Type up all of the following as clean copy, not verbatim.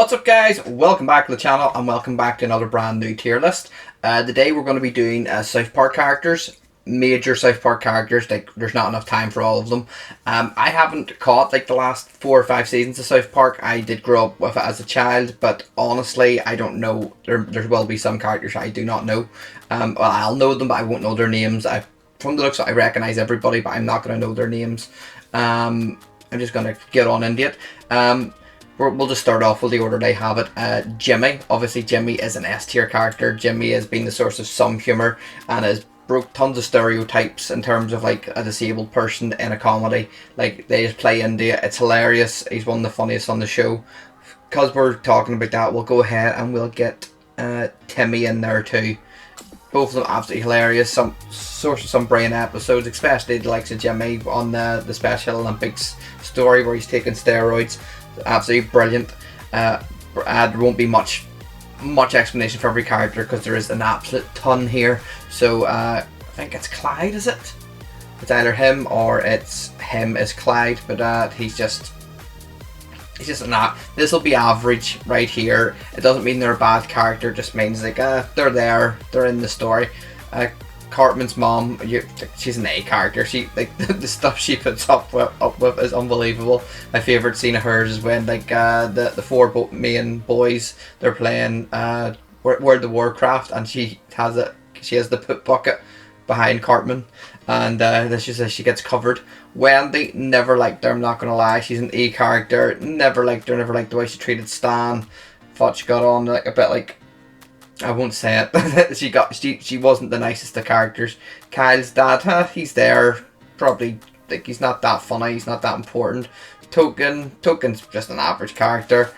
What's up, guys? Welcome back to the channel and welcome back to another brand new tier list. Today we're going to be doing South Park characters, major South Park characters. Like, there's not enough time for all of them. I haven't caught like the last 4 or 5 seasons of South Park. I did grow up with it as a child, but honestly I don't know. There will be some characters I do not know. Well, I'll know them but I won't know their names. From the looks of it, I recognise everybody but I'm not going to know their names. I'm just going to get on into it. We'll just start off with the order they have it. Jimmy. Obviously, Jimmy is an S tier character. Jimmy has been the source of some humour and has broke tons of stereotypes in terms of like a disabled person in a comedy. Like, they just play into it. It's hilarious. He's one of the funniest on the show. Because we're talking about that, we'll go ahead and we'll get Timmy in there too. Both of them absolutely hilarious. Some source of some brain episodes, especially the likes of Jimmy on the Special Olympics story where he's taking steroids. Absolutely brilliant. There won't be much explanation for every character because there is an absolute ton here. So I think it's Clyde, is it? It's either him or it's him as Clyde, but he's just not. This will be average right here. It doesn't mean they're a bad character. It just means like they're there. They're in the story. Cartman's mom, she's an A character. She like the stuff she puts up with is unbelievable. My favourite scene of hers is when like the 4 main boys, they're playing World of Warcraft and she has the poop bucket behind Cartman and then she says she gets covered. Wendy, never liked her, I'm not gonna lie. She's an E character. Never liked her. Never liked the way she treated Stan. Thought she got on like a bit like, I won't say it. she wasn't the nicest of characters. Kyle's dad, he's there. Probably like he's not that funny. He's not that important. Token's just an average character.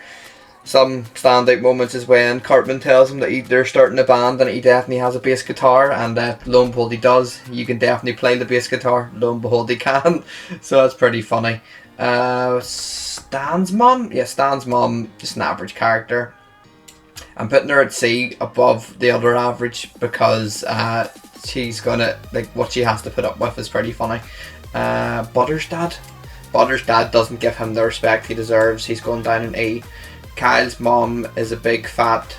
Some standout moments is when Cartman tells him that they're starting a band and he definitely has a bass guitar, and lo and behold he does. You can definitely play the bass guitar. Lo and behold he can. So that's pretty funny. Stan's mom, Stan's mom, just an average character. I'm putting her at C above the other average because she's gonna, like, what she has to put up with is pretty funny. Butter's dad doesn't give him the respect he deserves. He's going down in E. Kyle's mom is a big fat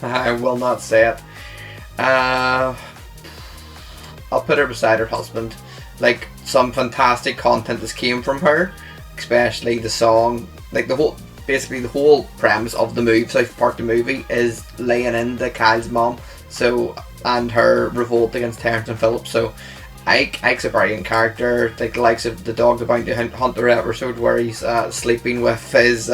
I will not say it. I'll put her beside her husband. Like, some fantastic content has came from her, especially the song. Like, basically the whole premise of the movie, South Park the movie, is laying into Kyle's mom, so, and her revolt against Terrence and Phillips. So Ike's a brilliant character. Like the likes of the Dog the Bounty Hunter episode where he's sleeping with his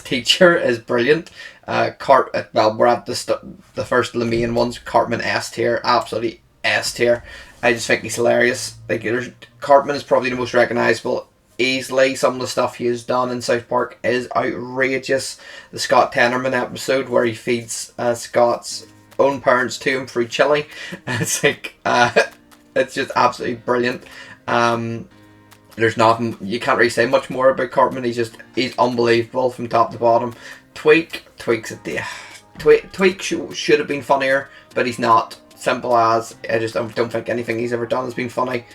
teacher is brilliant. Well, we're at the first of the main ones. Cartman S tier, absolutely S tier. I just think he's hilarious. Like, Cartman is probably the most recognisable. Easily, some of the stuff he has done in South Park is outrageous. The Scott Tenorman episode where he feeds Scott's own parents to him free chili. It's like it's just absolutely brilliant. There's nothing, you can't really say much more about Cartman. He's unbelievable from top to bottom. Tweak should have been funnier, but he's not. Simple as, I just don't think anything he's ever done has been funny.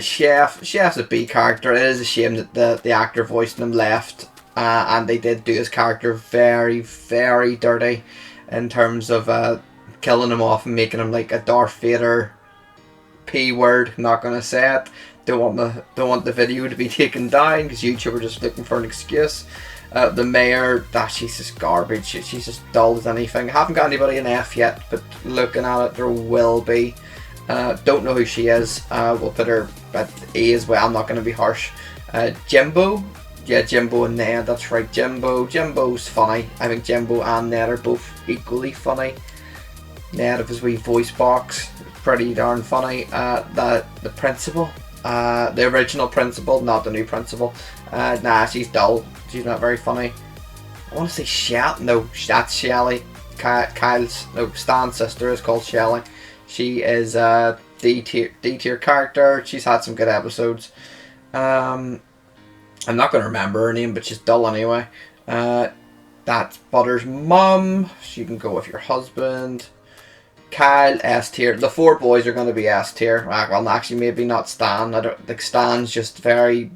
Chef's a B character. It is a shame that the actor voicing him left, and they did do his character very, very dirty in terms of killing him off and making him like a Darth Vader P word. I'm not gonna say it. Don't want the video to be taken down because YouTube are just looking for an excuse. The mayor, she's just garbage. She's just dull as anything. I haven't got anybody in F yet, but looking at it, there will be. Don't know who she is. We'll put her at A as well. I'm not going to be harsh. Jimbo. Yeah, Jimbo and Ned. That's right, Jimbo. Jimbo's funny. I think Jimbo and Ned are both equally funny. Ned with his wee voice box, pretty darn funny. The principal. The original principal, not the new principal. Nah, she's dull. She's not very funny. I want to say Shell. No, that's Shelly. Stan's sister is called Shelly. She is a D tier character. She's had some good episodes. I'm not going to remember her name, but she's dull anyway. That's Butter's mum. She can go with your husband. Kyle, S tier. The 4 boys are going to be S tier. Well, actually, maybe not Stan. I don't think Stan's just very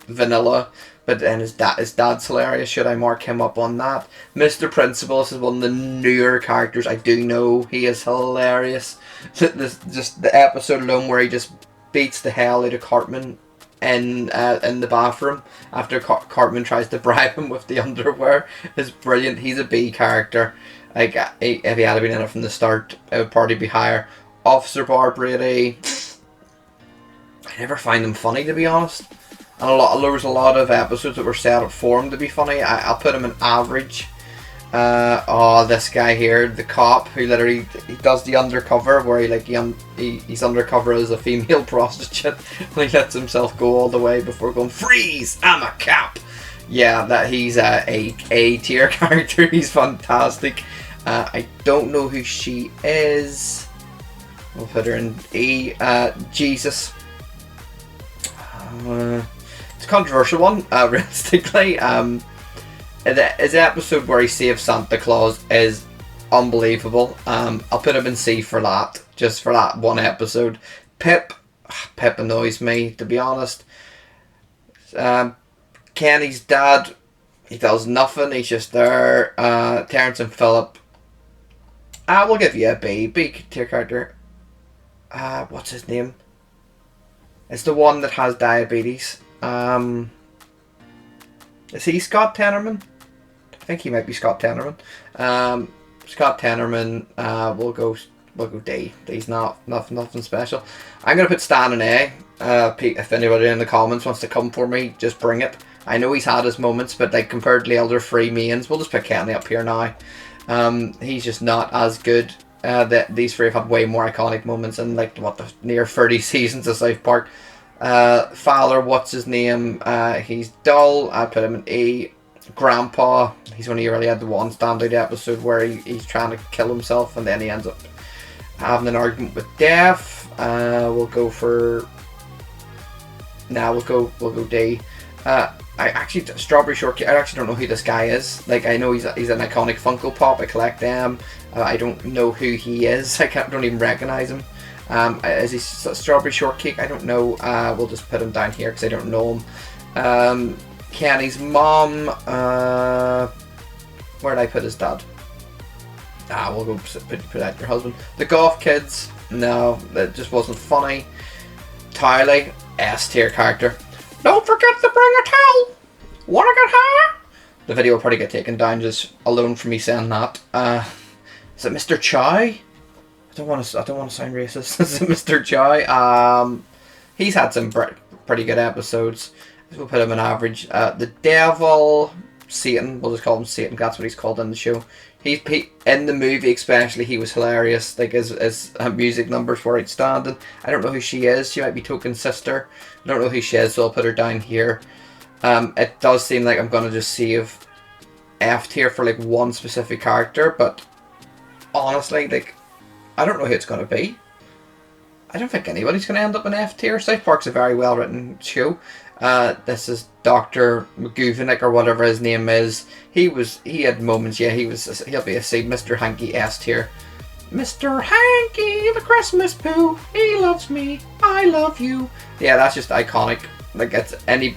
vanilla. But then his dad's hilarious. Should I mark him up on that? Mr. Principal, this is one of the newer characters. I do know he is hilarious. Just the episode alone where he just beats the hell out of Cartman in the bathroom after Cartman tries to bribe him with the underwear is brilliant. He's a B character. Like, if he had been in it from the start, it would probably be higher. Officer Barbrady, I never find him funny, to be honest. And there was a lot of episodes that were set up for him to be funny. I'll put him in average. This guy here, the cop who literally he does the undercover where he's undercover as a female prostitute and he lets himself go all the way before going, freeze, I'm a cop. Yeah, that he's a tier character. He's fantastic. I don't know who she is. We'll put her in E. Jesus. It's a controversial one, realistically. His episode where he saves Santa Claus is unbelievable. I'll put him in C for that, just for that one episode. Pip annoys me, to be honest. Kenny's dad, he does nothing, he's just there. Terrence and Philip, I will give you a B tier character. What's his name? It's the one that has diabetes. Is he Scott Tenorman? I think he might be Scott Tenorman. Scott Tenorman. We'll go D. D's nothing special. I'm gonna put Stan in A. If anybody in the comments wants to come for me, just bring it. I know he's had his moments, but like compared to the other three mains, we'll just put Kenny up here now. He's just not as good. These three have had way more iconic moments in like the near 30 seasons of South Park. Fowler, what's his name? He's dull. I put him in E. Grandpa, he's only really had the one standout episode where he's trying to kill himself and then he ends up having an argument with Def. We'll go D. Strawberry Shortcake, I actually don't know who this guy is. Like, I know he's an iconic Funko Pop, I collect them. I don't know who he is. Don't even recognize him. Is he Strawberry Shortcake? I don't know. We'll just put him down here because I don't know him. Kenny's mom. Where'd I put his dad? We'll go put out your husband. The Golf Kids. No, that just wasn't funny. Tylee, S tier character. Don't forget to bring a towel. Wanna get high? The video will probably get taken down just alone for me saying that. Is it Mr. Chow? I don't want to sound racist. Is it Mr. Chow? He's had some pretty good episodes. We'll put him in average. The Devil, Satan. We'll just call him Satan. That's what he's called in the show. He in the movie especially, he was hilarious. Like his music numbers were outstanding. I don't know who she is. She might be Token's sister. I don't know who she is, so I'll put her down here. It does seem like I'm gonna just save F tier for like one specific character, but honestly, like, I don't know who it's gonna be. I don't think anybody's gonna end up in F tier. South Park's a very well written show. This is Dr. McGoovenick or whatever his name is. He had moments. Yeah, he'll be a C. Mr. Hanky S tier. Mr. Hanky, the Christmas poo. He loves me. I love you. Yeah, that's just iconic. Like, it's any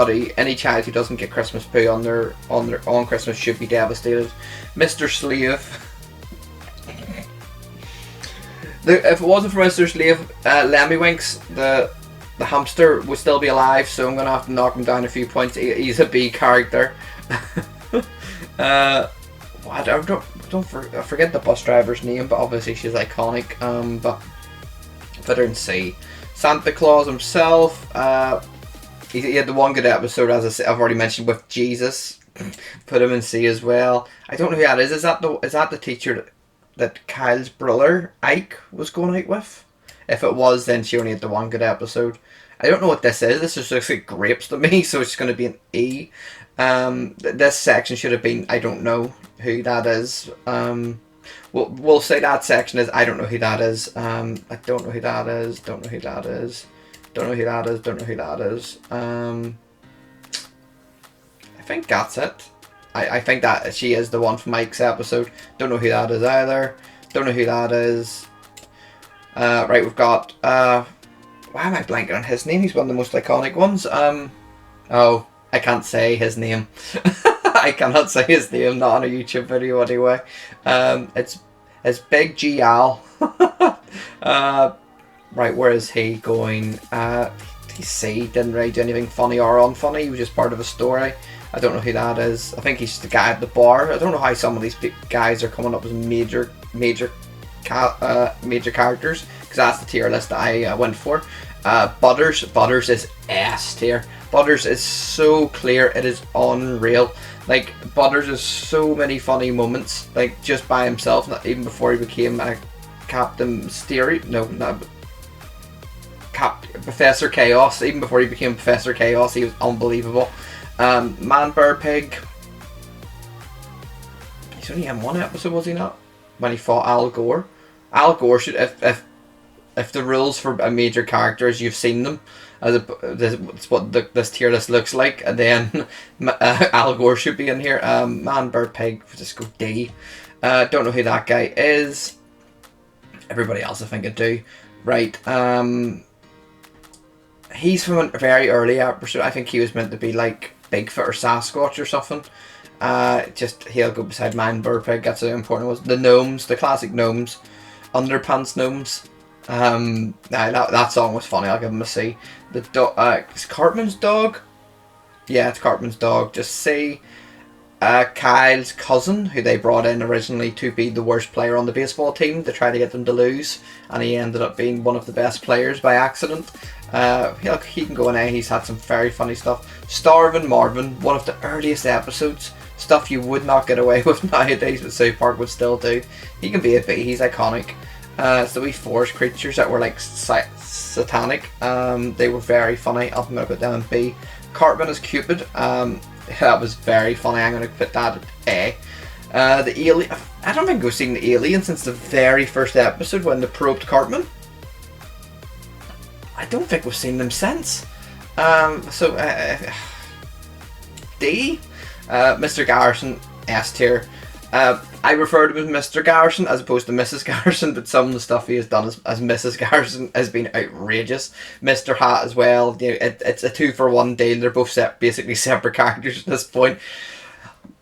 child who doesn't get Christmas poo on Christmas should be devastated. Mr. Slave. If it wasn't for Mr. Slave, Lemmywinks, the hamster would still be alive, so I'm going to have to knock him down a few points. He's a B character. I forget the bus driver's name, but obviously she's iconic. But put her in C. Santa Claus himself, he had the one good episode, as I've already mentioned, with Jesus. Put him in C as well. I don't know who that is. Is that the teacher that Kyle's brother Ike was going out with? If it was, then she only had the one good episode. I don't know what this is. This just looks like grapes to me, so it's going to be an E. This section should have been, I don't know who that is. We'll say that section is, I don't know who that is. I don't know who that is. Don't know who that is. Don't know who that is. Don't know who that is. I think that's it. I think that she is the one from Mike's episode. Don't know who that is either. Don't know who that is. Right, we've got why am I blanking on his name? He's one of the most iconic ones. Oh, I can't say his name. I cannot say his name, not on a YouTube video anyway. It's Big G Al. Right, where is he going? DC didn't really do anything funny or unfunny. He was just part of a story. I don't know who that is. I think he's just the guy at the bar. I don't know how some of these guys are coming up as major characters, because that's the tier list that I went for. Butters is S tier. Butters is so clear, it is unreal. Like, Butters has so many funny moments, like, just by himself, not even before he became a Captain Mysterio. No, not Professor Chaos. Even before he became Professor Chaos, he was unbelievable. Man Bear Pig. He's only in one episode, was he not? When he fought Al Gore. Al Gore should, if the rules for a major character is you've seen them, that's what this tier list looks like, and then Al Gore should be in here. Man Bear Pig, just go D. Don't know who that guy is. Everybody else I think I do. Right. He's from a very early episode. I think he was meant to be like Bigfoot or Sasquatch or something. Just he'll go beside Man Bear Pig. That's how important it was. The gnomes, the classic gnomes, underpants gnomes. That song was funny. I'll give him a C. The dog, is Cartman's dog? Yeah, it's Cartman's dog. Just C. Kyle's cousin, who they brought in originally to be the worst player on the baseball team to try to get them to lose, and he ended up being one of the best players by accident. He can go in A. He's had some very funny stuff. Starvin' Marvin, one of the earliest episodes, stuff you would not get away with nowadays, but South Park would still do. He can be a B. He's iconic. So we forest creatures that were like satanic. They were very funny. I'm going to put them in B. Cartman as Cupid. That was very funny. I'm going to put that at A. The alien. I don't think we've seen the alien since the very first episode when they probed Cartman. I don't think we've seen them since. D. Mr. Garrison, S tier. I refer to him as Mr. Garrison as opposed to Mrs. Garrison, but some of the stuff he has done as Mrs. Garrison has been outrageous. Mr. Hat as well. You know, it's a 2-for-1 deal. They're both basically separate characters at this point.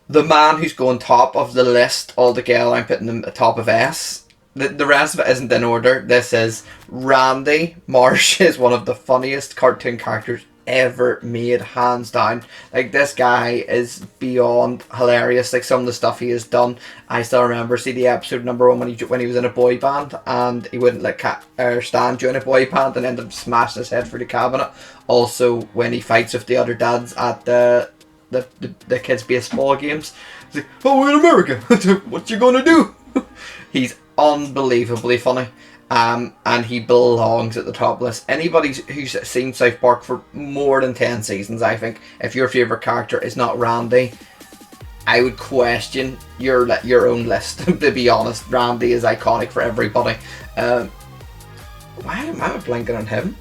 The man who's going top of the list altogether, I'm putting him at top of S. The rest of it isn't in order. This is Randy. Marsh is one of the funniest cartoon characters ever made, hands down. Like, this guy is beyond hilarious. Like, some of the stuff he has done, I still remember. See the episode number 1 when he was in a boy band and he wouldn't let Stan join a boy band and ended up smashing his head through the cabinet. Also, when he fights with the other dads at the kids' baseball games, he's like, "Oh, we're in America. What you gonna do?" He's unbelievably funny. And he belongs at the top list. Anybody who's seen South Park for more than 10 seasons, I think, if your favourite character is not Randy, I would question your own list, to be honest. Randy is iconic for everybody. Why am I blanking on him?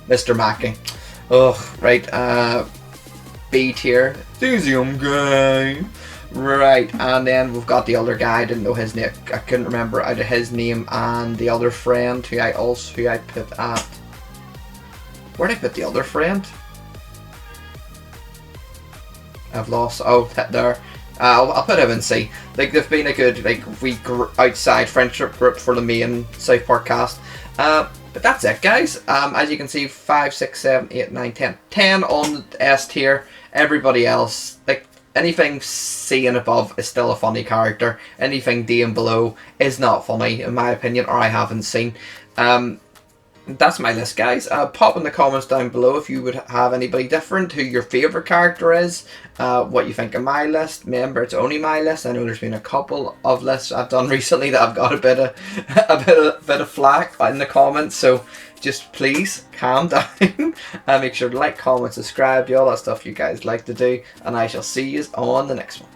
Mr. Mackey. Ugh, right. B tier. Museum guy. Right, and then we've got the other guy. I didn't know his name. I couldn't remember either his name and the other friend who I put at. Where did I put the other friend? I've lost. Oh, there. I'll put him in C. Like, they've been a good outside friendship group for the main South Park cast. But that's it, guys. As you can see, 5, 6, 7, 8, 9, 10. 10 on the S tier. Everybody else, like, anything C and above is still a funny character. Anything D and below is not funny, in my opinion, or I haven't seen. That's my list, guys. Pop in the comments down below if you would have anybody different, who your favourite character is, what you think of my list. Remember, it's only my list. I know there's been a couple of lists I've done recently that I've got a bit of flack in the comments, so just please calm down. Make sure to like, comment, subscribe, do all that stuff you guys like to do, and I shall see you on the next one.